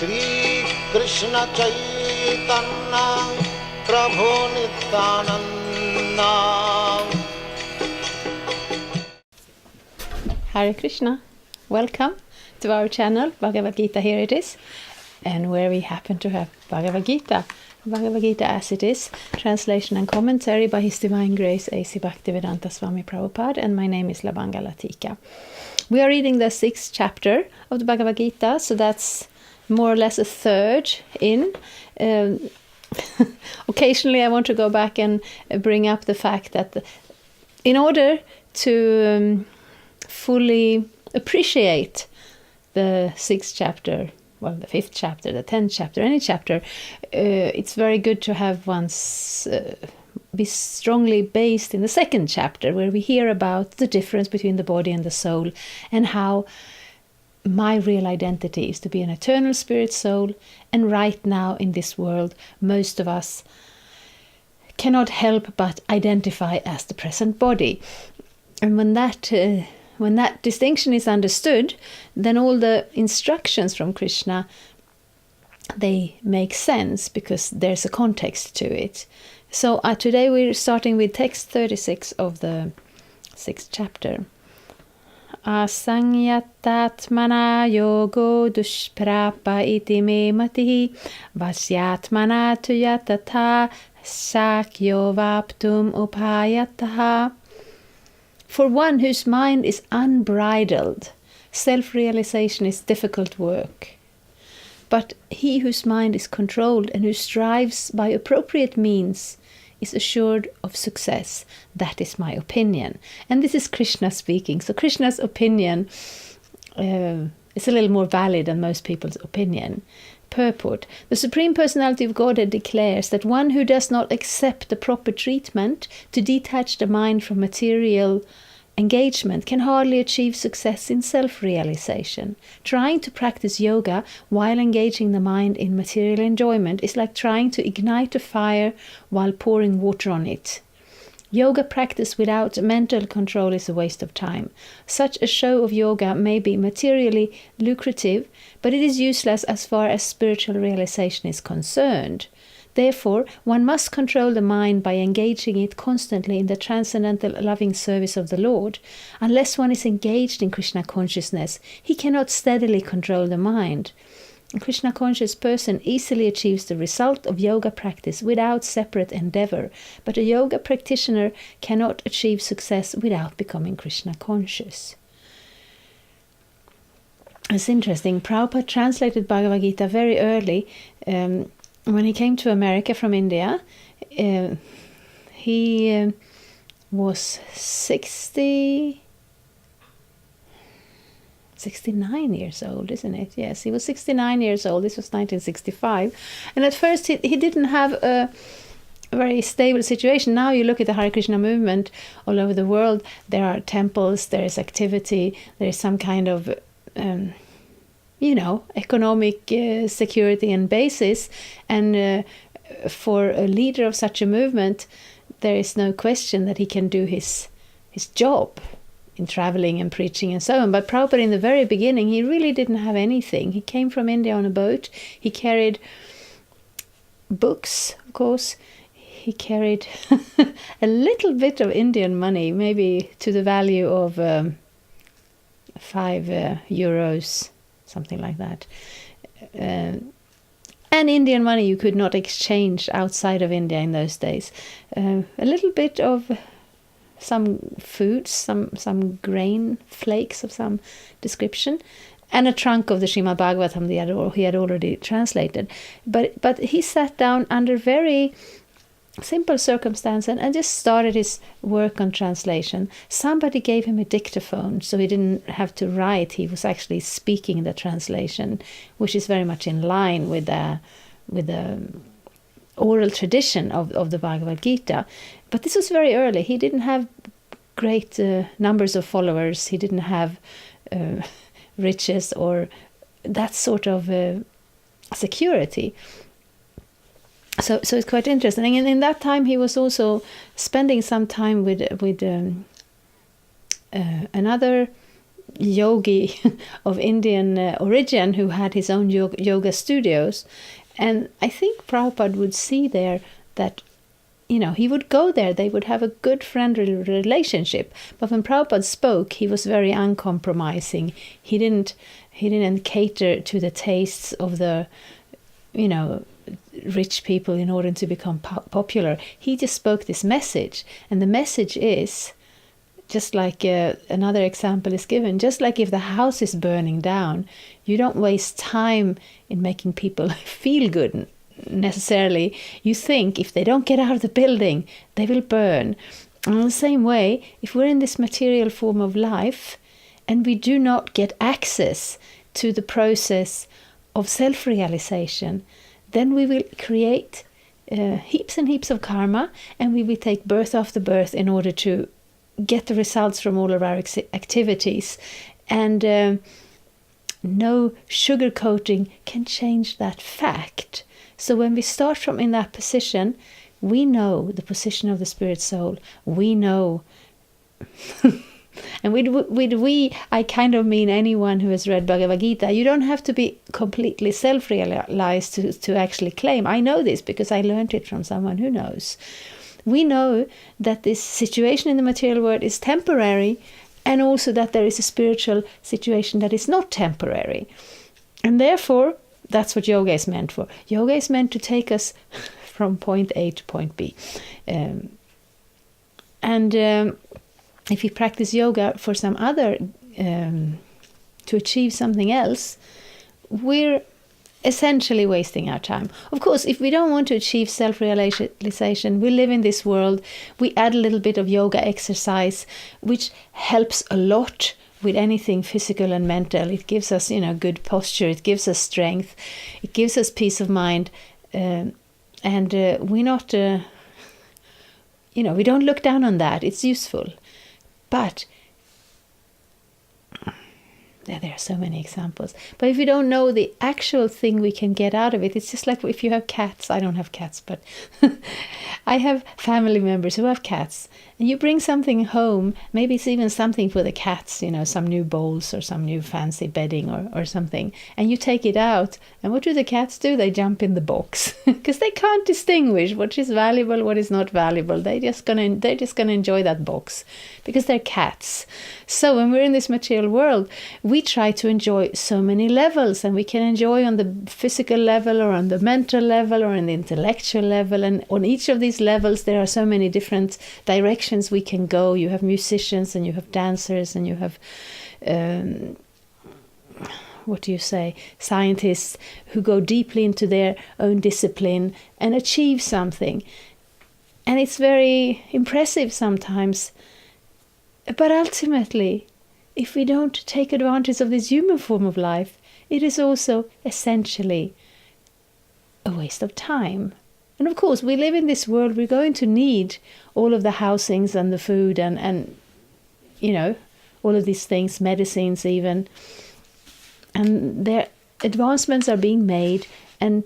Shri Krishna Chaitanya Prabhu Nityananda. Hare Krishna. Welcome to our channel, Bhagavad-gita, here it is, and where we happen to have Bhagavad-gita. Bhagavad-gita as it is, translation and commentary by His Divine Grace A.C. Bhaktivedanta Swami Prabhupada, and my name is Labanga Latika. We are reading the 6th chapter of the Bhagavad-gita, so that's more or less a third in. Occasionally I want to go back and bring up the fact that in order to fully appreciate the 6th chapter, well, the 5th chapter, the 10th chapter, any chapter, it's very good to have one's be strongly based in the 2nd chapter, where we hear about the difference between the body and the soul, and how my real identity is to be an eternal spirit soul, and right now in this world most of us cannot help but identify as the present body. And when that distinction is understood, then all the instructions from Krishna, they make sense because there's a context to it. So today we're starting with text 36 of the 6th chapter. Asangyatatmana yogo dushprapa iti me matihi vasyatmana tuyatata sakyo vaptum upayataha. For one whose mind is unbridled, self-realization is difficult work. But he whose mind is controlled and who strives by appropriate means is assured of success. That is my opinion. And this is Krishna speaking. So Krishna's opinion is a little more valid than most people's opinion. Purport. The Supreme Personality of Godhead declares that one who does not accept the proper treatment to detach the mind from material engagement can hardly achieve success in self-realization. Trying to practice yoga while engaging the mind in material enjoyment is like trying to ignite a fire while pouring water on it. Yoga practice without mental control is a waste of time. Such a show of yoga may be materially lucrative, but it is useless as far as spiritual realization is concerned. Therefore, one must control the mind by engaging it constantly in the transcendental loving service of the Lord. Unless one is engaged in Krishna consciousness, he cannot steadily control the mind. A Krishna conscious person easily achieves the result of yoga practice without separate endeavor, but a yoga practitioner cannot achieve success without becoming Krishna conscious. It's interesting. Prabhupada translated Bhagavad-gita very early. When he came to America from India, he was 69 years old, isn't it? Yes, he was 69 years old. This was 1965. And at first he didn't have a very stable situation. Now you look at the Hare Krishna movement all over the world. There are temples, there is activity, there is some kind of economic security and basis. And for a leader of such a movement, there is no question that he can do his job in traveling and preaching and so on. But Prabhupada, in the very beginning, he really didn't have anything. He came from India on a boat. He carried books, of course. He carried a little bit of Indian money, maybe to the value of 5 euros, something like that. And Indian money you could not exchange outside of India in those days. A little bit of some foods, some grain flakes of some description, and a trunk of the Srimad Bhagavatam he had already translated. But he sat down under very simple circumstances and just started his work on translation. Somebody gave him a dictaphone, so he didn't have to write. He was actually speaking the translation, which is very much in line with the oral tradition of the Bhagavad-gita. But this was very early. He didn't have great numbers of followers. He didn't have riches or that sort of security. So it's quite interesting. And in that time, he was also spending some time with another yogi of Indian origin who had his own yoga studios. And I think Prabhupada would see there that, he would go there, they would have a good friendly relationship. But when Prabhupada spoke, he was very uncompromising. He didn't cater to the tastes of the, rich people in order to become popular. He just spoke this message. And the message is, just like another example is given, just like if the house is burning down, you don't waste time in making people feel good necessarily. You think if they don't get out of the building, they will burn. And in the same way, if we're in this material form of life and we do not get access to the process of self-realization, then we will create heaps and heaps of karma, and we will take birth after birth in order to get the results from all of our activities. And no sugarcoating can change that fact. So when we start from in that position, we know the position of the spirit soul. We know, and with we, I kind of mean anyone who has read Bhagavad-gita. You don't have to be completely self-realized to actually claim. I know this because I learned it from someone who knows. We know that this situation in the material world is temporary, and also that there is a spiritual situation that is not temporary. And therefore, that's what yoga is meant for. Yoga is meant to take us from point A to point B. If we practice yoga for some other, to achieve something else, we're essentially wasting our time. Of course, if we don't want to achieve self-realization, we live in this world, we add a little bit of yoga exercise, which helps a lot with anything physical and mental. It gives us, good posture, it gives us strength, it gives us peace of mind, and we're not, we don't look down on that. It's useful. But there are so many examples. But if you don't know the actual thing we can get out of it, it's just like if you have cats. I don't have cats, but I have family members who have cats. And you bring something home, maybe it's even something for the cats, some new bowls or some new fancy bedding or something. And you take it out, and what do the cats do? They jump in the box because they can't distinguish what is valuable, what is not valuable. They're just gonna enjoy that box because they're cats. So when we're in this material world, we try to enjoy so many levels, and we can enjoy on the physical level or on the mental level or on the intellectual level. And on each of these levels, there are so many different directions we can go. You have musicians and you have dancers and you have, scientists who go deeply into their own discipline and achieve something. And it's very impressive sometimes. But ultimately, if we don't take advantage of this human form of life, it is also essentially a waste of time. And of course, we live in this world, we're going to need all of the housings and the food and all of these things, medicines even. And their advancements are being made and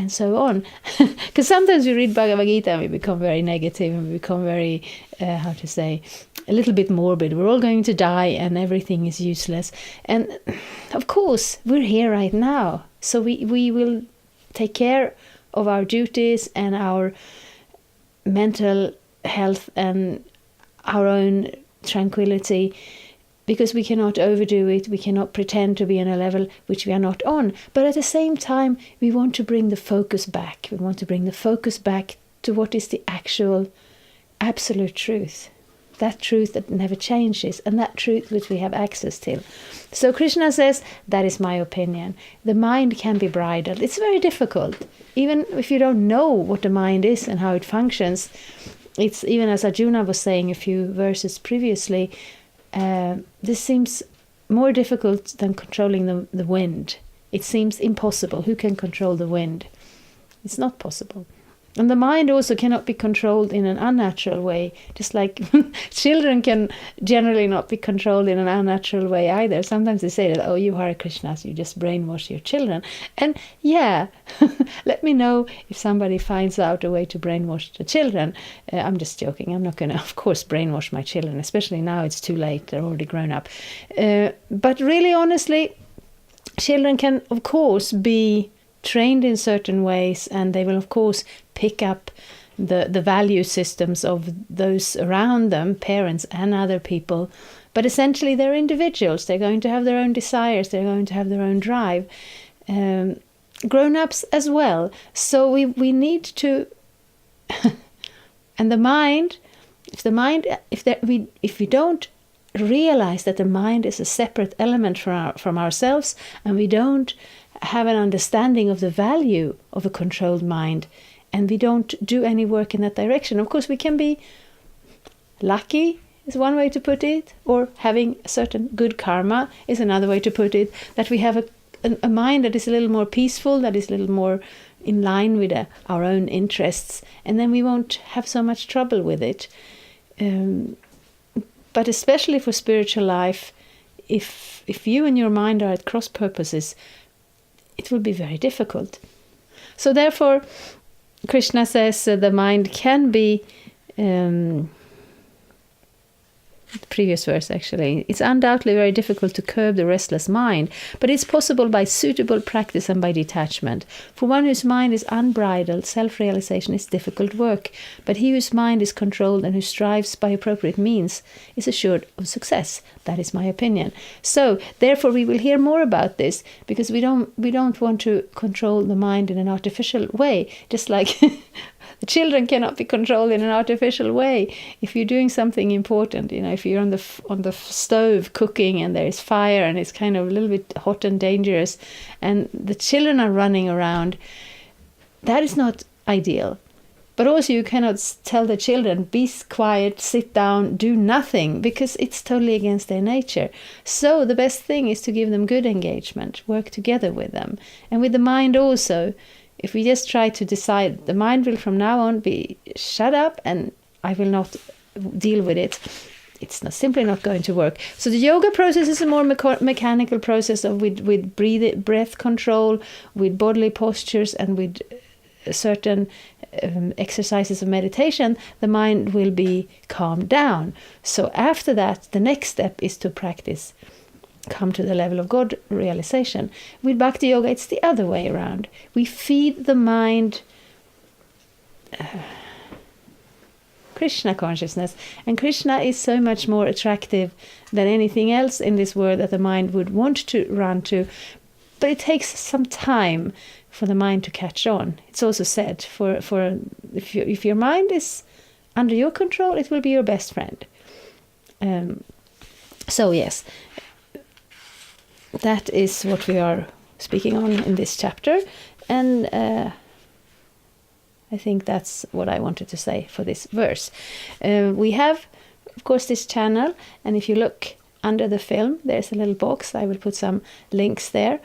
so on. Because sometimes we read Bhagavad-gita and we become very negative and we become very, a little bit morbid. We're all going to die and everything is useless. And of course, we're here right now. So we will take care of our duties and our mental health and our own tranquility, because we cannot overdo it. We cannot pretend to be on a level which we are not on. But at the same time, we want to bring the focus back. We want to bring the focus back to what is the actual absolute truth. That truth that never changes, and that truth which we have access to. So Krishna says, that is my opinion. The mind can be bridled. It's very difficult. Even if you don't know what the mind is and how it functions, it's even as Arjuna was saying a few verses previously, this seems more difficult than controlling the wind. It seems impossible. Who can control the wind? It's not possible. And the mind also cannot be controlled in an unnatural way, just like children can generally not be controlled in an unnatural way either. Sometimes they say that, oh, you Hare Krishnas, you just brainwash your children. And yeah, let me know if somebody finds out a way to brainwash the children. I'm just joking. I'm not going to, of course, brainwash my children, especially now it's too late. They're already grown up. But really, honestly, children can, of course, be trained in certain ways, and they will of course pick up the value systems of those around them, parents and other people. But essentially they're individuals. They're going to have their own desires, they're going to have their own drive, grown-ups as well. So we need to and the mind, if we don't realize that the mind is a separate element from ourselves, and we don't have an understanding of the value of a controlled mind, and we don't do any work in that direction. Of course, we can be lucky, is one way to put it, or having a certain good karma is another way to put it, that we have a mind that is a little more peaceful, that is a little more in line with our own interests, and then we won't have so much trouble with it. But especially for spiritual life, if you and your mind are at cross purposes, it will be very difficult. So therefore, Krishna says the mind can be, the previous verse actually, it's undoubtedly very difficult to curb the restless mind, but it's possible by suitable practice and by detachment. For one whose mind is unbridled, self-realization is difficult work, but he whose mind is controlled and who strives by appropriate means is assured of success. That is my opinion. So therefore we will hear more about this, because we don't want to control the mind in an artificial way, just like the children cannot be controlled in an artificial way. If you're doing something important, if you're on the stove cooking and there is fire and it's kind of a little bit hot and dangerous, and the children are running around, that is not ideal. But also you cannot tell the children, be quiet, sit down, do nothing, because it's totally against their nature. So the best thing is to give them good engagement, work together with them. And with the mind also, if we just try to decide, the mind will from now on be shut up and I will not deal with it, it's simply not going to work. So the yoga process is a more mechanical process with breath control, with bodily postures, and with certain exercises of meditation. The mind will be calmed down. So after that, the next step is to practice, come to the level of God realization. With Bhakti Yoga, it's the other way around. We feed the mind Krishna consciousness, and Krishna is so much more attractive than anything else in this world that the mind would want to run to. But it takes some time for the mind to catch on. It's also said, if your mind is under your control, it will be your best friend. So yes, that is what we are speaking on in this chapter, and I think that's what I wanted to say for this verse. We have, of course, this channel, and if you look under the film, there's a little box. I will put some links there,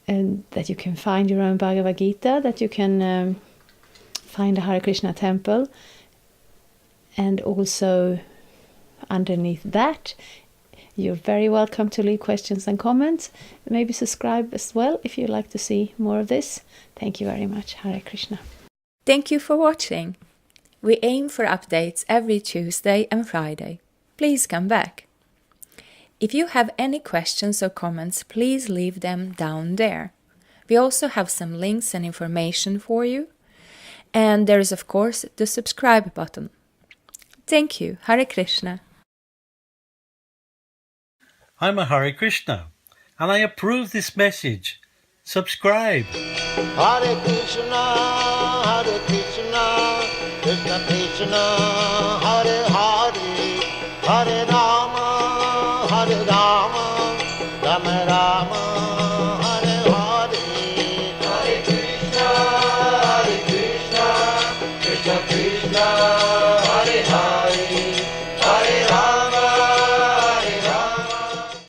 and that you can find your own Bhagavad-gita, that you can find a Hare Krishna temple, and also underneath that, you're very welcome to leave questions and comments. Maybe subscribe as well if you'd like to see more of this. Thank you very much. Hare Krishna. Thank you for watching. We aim for updates every Tuesday and Friday. Please come back. If you have any questions or comments, please leave them down there. We also have some links and information for you. And there is, of course, the subscribe button. Thank you. Hare Krishna. I'm a Hare Krishna, and I approve this message. Subscribe. Hare Krishna, Krishna Krishna, Hare Hare, Hare Rama, Rama Rama, Hare Hare. Hare Krishna, Krishna Krishna.